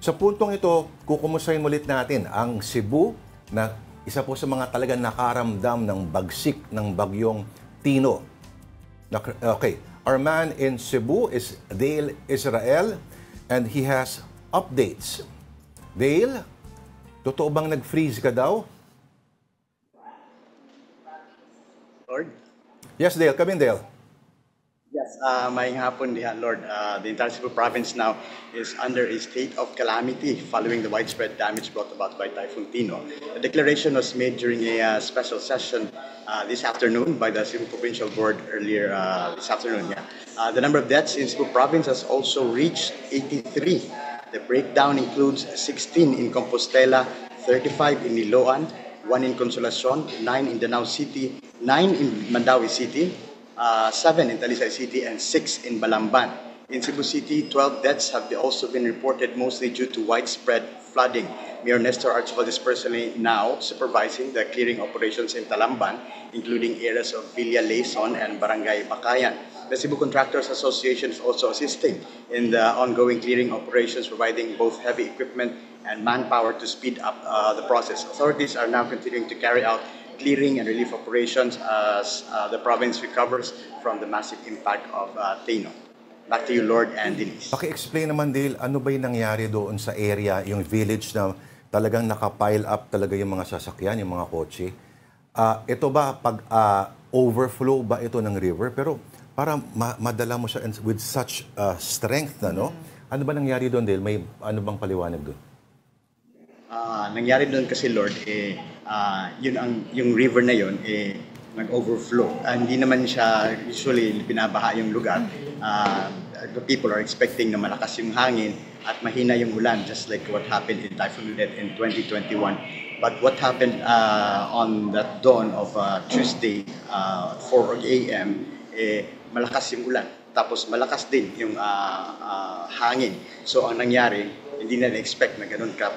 Sa puntong ito, kukumustahin ulit natin ang Cebu na isa po sa mga talagang nakaramdam ng bagsik ng bagyong Tino. Okay, our man in Cebu is Dale Israel and he has updates. Dale, totoo bang nag-freeze ka daw? Lord? Yes, Dale. Come in, Dale. Yes, maayong hapon diha, Lord. The entire Cebu province now is under a state of calamity following the widespread damage brought about by Typhoon Tino. The declaration was made during a special session this afternoon by the Cebu Provincial Board earlier this afternoon. The number of deaths in Cebu province has also reached 83. The breakdown includes 16 in Compostela, 35 in Niloan, 1 in Consolacion, 9 in Danao City, 9 in Mandawi City, 7 in Talisay City, and 6 in Balamban. In Cebu City, 12 deaths have also been reported, mostly due to widespread flooding. Mayor Nestor Archibald is personally now supervising the clearing operations in Talamban, including areas of Villa Leison and Barangay Bakayan. The Cebu Contractors Association is also assisting in the ongoing clearing operations, providing both heavy equipment and manpower to speed up the process. Authorities are now continuing to carry out clearing and relief operations as the province recovers from the massive impact of Tino. Back to you, Lord and Denise. Paki-explain naman, Dale, ano ba yung nangyari doon sa area, yung village na talagang nakapile up talaga yung mga sasakyan, yung mga kotse? Ito ba, pag overflow ba ito ng river? Pero para madala mo siya with such strength, no? Ano ba nangyari doon, Dale? May ano bang paliwanag doon? Nangyari doon kasi, Lord, yung river na yun, nag-overflow. Hindi naman siya usually binabaha yung lugar. The people are expecting na malakas yung hangin at mahina yung ulan, just like what happened in Typhoon Odette in 2021. But what happened on that dawn of Tuesday, 4 a.m., malakas yung ulan. Tapos malakas din yung hangin. So ang nangyari, hindi na na-expect na ganun ka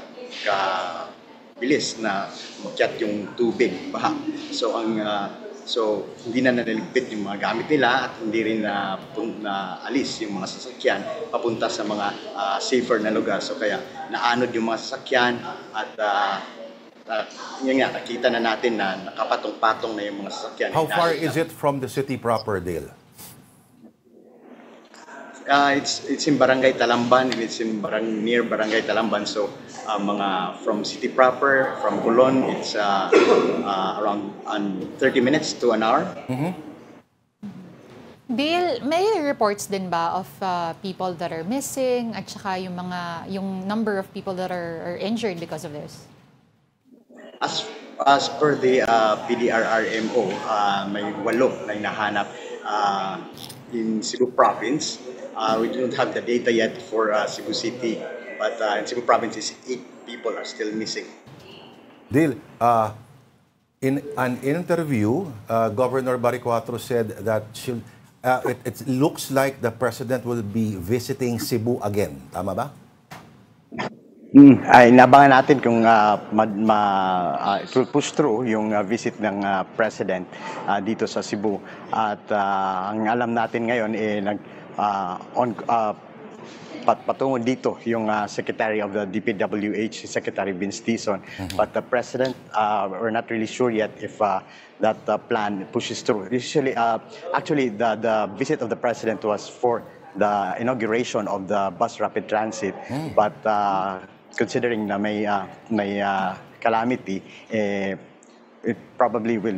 bilis na makyat yung tubig, baha. So hindi na naliligpit yung mga gamit nila at hindi rin na alis yung mga sasakyan papunta sa mga safer na lugar. So kaya naanod yung mga sasakyan at yun nga, nakita na natin na nakapatong-patong na yung mga sasakyan. How far is it from the city proper, Dale? It's in Barangay Talamban and it's in near Barangay Talamban. So mga from city proper, from Colon, it's around 30 minutes to an hour. Dale, may reports din ba of people that are missing at saka yung number of people that are injured because of this? As per the PDRRMO, may 8 na hinahanap in Cebu province. We don't have the data yet for Cebu City, but in Cebu province, 8 people are still missing. Dale, in an interview, Governor Baricuatro said that it looks like the president will be visiting Cebu again. Tama ba? Inabangan natin kung push through yung visit ng president dito sa Cebu. At ang alam natin ngayon, patungo dito yung Secretary of the DPWH, Secretary Vince Dizon. But the President, we're not really sure yet if that plan pushes through. Actually, the visit of the President was for the inauguration of the bus rapid transit. But considering na may calamity, it probably will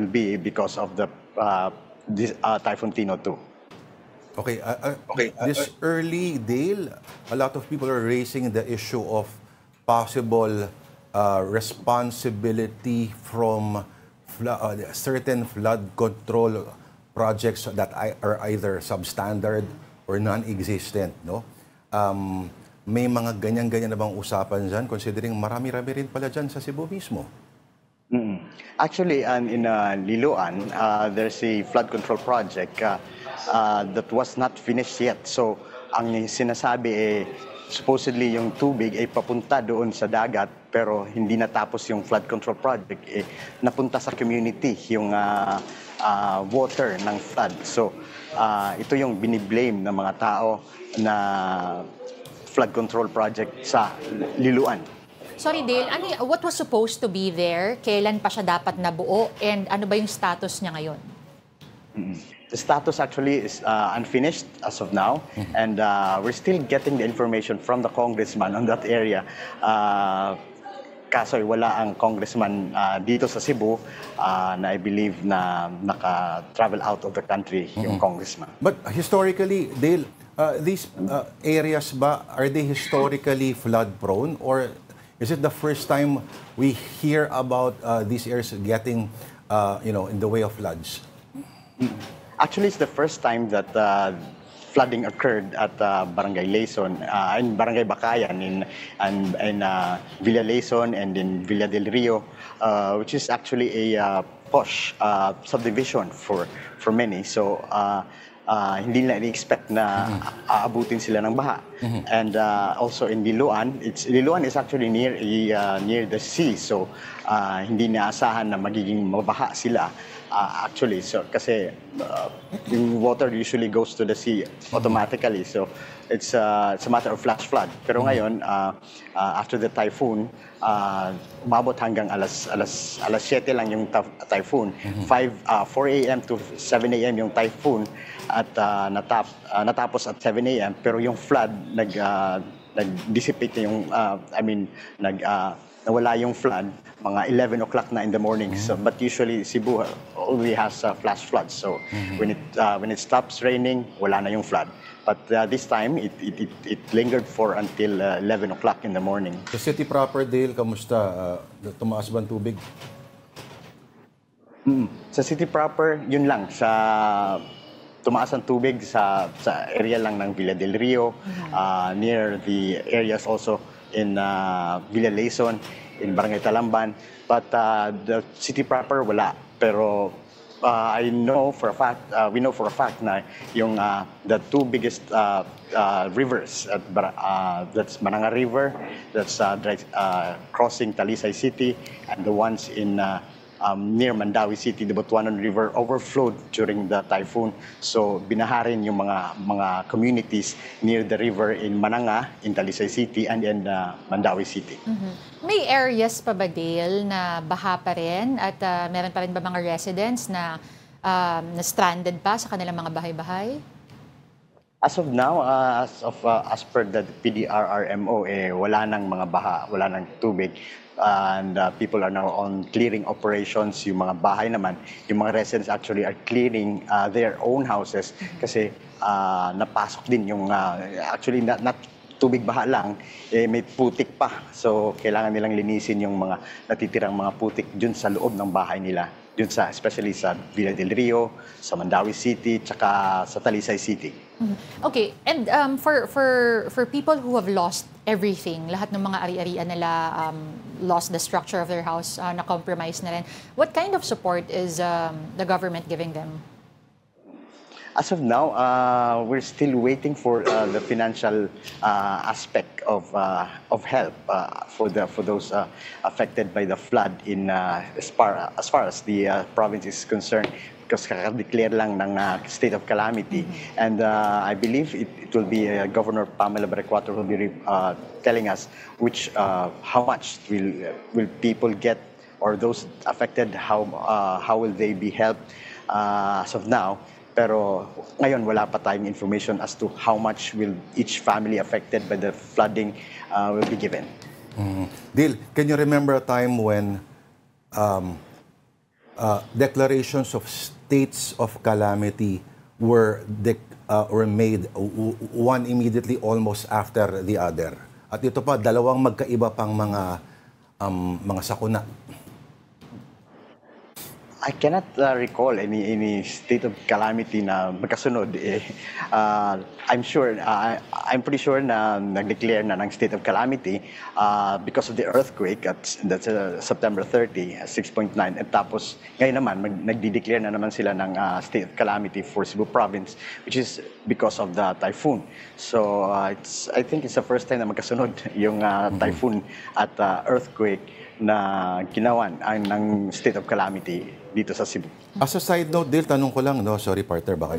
be because of the Typhoon Tino too. Okay, this early, Dale, a lot of people are raising the issue of possible responsibility from certain flood control projects that are either substandard or non-existent, no? May mga ganyan-ganyan na bang usapan dyan, considering marami-rami rin pala dyan sa Cebu mismo? Actually, in Liloan, there's a flood control project that was not finished yet. So, ang sinasabi supposedly yung tubig ay papunta doon sa dagat, pero hindi natapos yung flood control project. Napunta sa community yung water ng flood. So, ito yung biniblame ng mga tao na flood control project sa Liloan. Sorry Dale, what was supposed to be there? Kailan pa siya dapat nabuo? And ano ba yung status niya ngayon? The status actually is unfinished as of now, and we're still getting the information from the congressman on that area. Kaso wala ang congressman dito sa Cebu na I believe na naka-travel out of the country yung congressman. But historically, Dale, these areas are they historically flood prone, or is it the first time we hear about these areas getting in the way of floods? Actually, it's the first time that flooding occurred at Barangay Leison, in Barangay Bakayan, in Villa Leison and in Villa del Rio, which is actually a posh subdivision for many. So hindi nila expect na aabutin sila ng baha. And also in Liloan, Liloan is actually near the sea, so hindi naasahan na magiging mabaha sila. Actually, so kasi yung water usually goes to the sea automatically, so it's a matter of flash flood. Pero ngayon, after the typhoon, umabot hanggang alas 7 lang yung typhoon. 4 a.m. to 7 a.m. yung typhoon at natapos at 7 a.m. Pero yung flood nag-dissipate yung nawala yung flood mga 11 o'clock na in the morning. So, but usually Cebu only has flash floods. So when it stops raining, wala na yung flood. But this time it lingered for until 11 o'clock in the morning. Sa city proper, Dale, kamusta? Tumaas ba ang tubig? Sa city proper, yun lang. Tumaas ang tubig sa area lang ng Villa del Rio, near the areas also in Villa Leison, in Barangay Talamban. But the city proper, wala. Pero I know for a fact, we know for a fact na yung the two biggest rivers, that's Mananga River, that's crossing Talisay City, and the ones in near Mandawi City, the Butuanon River overflowed during the typhoon. So binaharin yung mga communities near the river in Mananga, in Talisay City, and in Mandawi City. May areas pa ba, Dale, na baha pa rin at meron pa rin ba mga residents na stranded pa sa kanilang mga bahay-bahay? As of now, as per the PDRRMO, wala nang mga baha, wala nang tubig. And people are now on clearing operations. Yung mga bahay naman, yung mga residents actually are clearing their own houses kasi napasok din yung, actually not tubig baha lang, may putik pa. So kailangan nilang linisin yung mga natitirang mga putik dun sa loob ng bahay nila. Especially sa Villa del Rio, sa Mandawi City, tsaka sa Talisay City. Okay, and for people who have lost everything, lahat ng mga ari-arian nila lost the structure of their house, na-compromise na rin, what kind of support is the government giving them? As of now, we're still waiting for the financial aspect of help for those affected by the flood as far as the province is concerned, because kaka-declare lang ng state of calamity. And I believe it will be Governor Pamela Barecuato who will be telling us how much will people get, or those affected, how will they be helped as of now. Pero ngayon wala pa tayong information as to how much will each family affected by the flooding will be given. Dil, can you remember a time when declarations of states of calamity were made, one immediately almost after the other? At ito pa, dalawang magkaiba pang mga sakuna. I cannot recall any state of calamity na magkasunod. I'm pretty sure na nag-declare na ng state of calamity because of the earthquake that's September 30, 6.9. At tapos ngayon naman nagdi-declare na naman sila ng state of calamity for Cebu province, which is because of the typhoon. So I think it's the first time na magkasunod yung typhoon at earthquake na ginawan ng state of calamity dito sa Cebu. As a side note, Dale, tanong ko lang, no? Sorry, partner, bakit?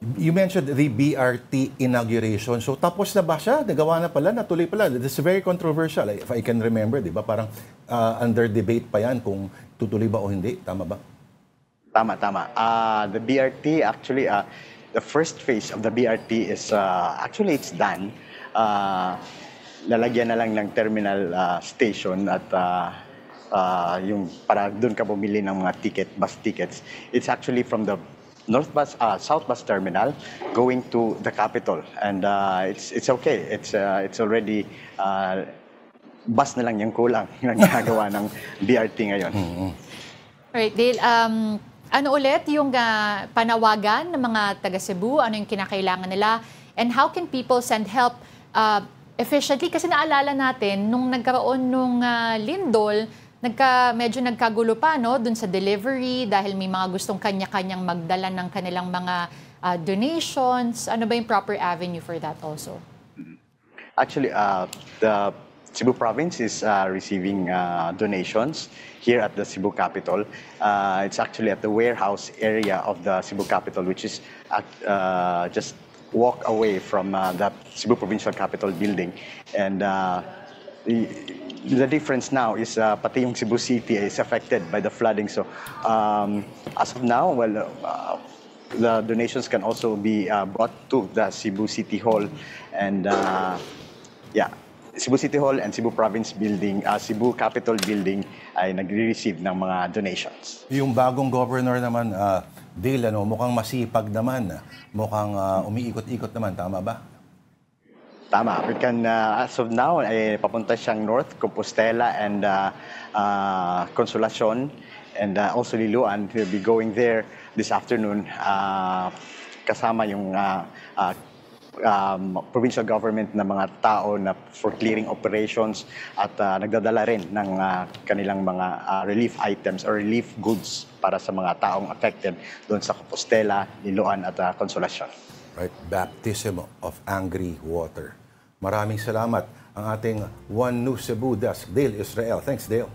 You mentioned the BRT inauguration. So tapos na ba siya? Nagawa na pala, natuloy pala. This is very controversial. If I can remember, di ba? Parang under debate pa yan kung tutuloy ba o hindi. Tama ba? Tama, tama. The BRT, actually, the first phase of the BRT is, actually, it's done. Lalagyan na lang ng terminal station at yung para doon ka bumili ng mga bus tickets. It's actually from the South Bus Terminal going to the capital, and it's okay. It's already bus na lang yung kulang yung ginagawa ng BRT ngayon. Alright, Dale, ano ulit yung panawagan ng mga taga Cebu? Ano yung kinakailangan nila? And how can people send help efficiently? Kasi naalala natin, nung nagkaroon nung lindol, medyo nagkagulo pa dun sa delivery dahil may mga gustong kanya-kanyang magdala ng kanilang mga donations. Ano ba yung proper avenue for that also? Actually, the Cebu province is receiving donations here at the Cebu capital. It's actually at the warehouse area of the Cebu capital, which is just walk away from the Cebu Provincial Capital building. And the difference now is pati yung Cebu City is affected by the flooding. So as of now, well, the donations can also be brought to the Cebu City Hall, and Cebu City Hall and Cebu Province Building, Cebu Capital Building ay nagre-receive ng mga donations. Yung bagong governor naman, Dale, mukhang masipag naman. Mukhang umiikot-ikot naman. Tama ba? Tama. We can, as of now, papunta siyang North, Compostela, and Consolacion, and also Liloan. We'll be going there this afternoon kasama yung provincial government na mga tao na for clearing operations at nagdadala rin ng kanilang mga relief items or relief goods para sa mga taong affected doon sa Compostela, Liloan at Consolacion. Right, baptism of angry water. Maraming salamat ang ating One News Cebu desk, Dale Israel. Thanks, Dale.